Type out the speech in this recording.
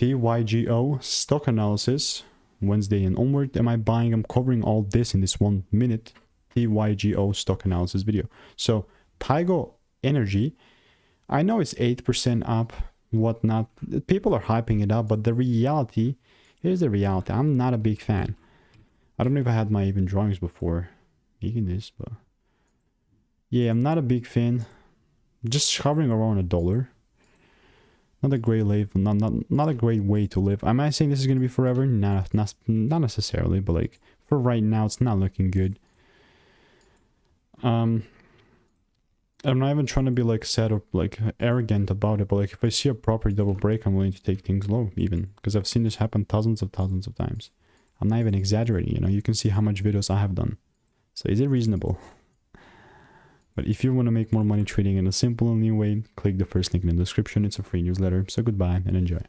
TYGO stock analysis, Wednesday and onward. Am I buying? I'm covering all this in this 1 minute TYGO stock analysis video. So Tigo Energy, I know it's 8% up, whatnot. People are hyping it up, but the reality, here's the reality. I'm not a big fan. I don't know if I had my even drawings before making this, but yeah, I'm not a big fan. Just hovering around $1. Not a great live, not a great way to live. Am I saying this is gonna be forever? Not necessarily, but like for right now, it's not looking good. I'm not even trying to be like sad or like arrogant about it, but like if I see a proper double break, I'm willing to take things low even, because I've seen this happen thousands of times. I'm not even exaggerating, you know. You can see how much videos I have done. So is it reasonable? But if you want to make more money trading in a simple and new way, click the first link in the description. It's a free newsletter. So goodbye and enjoy.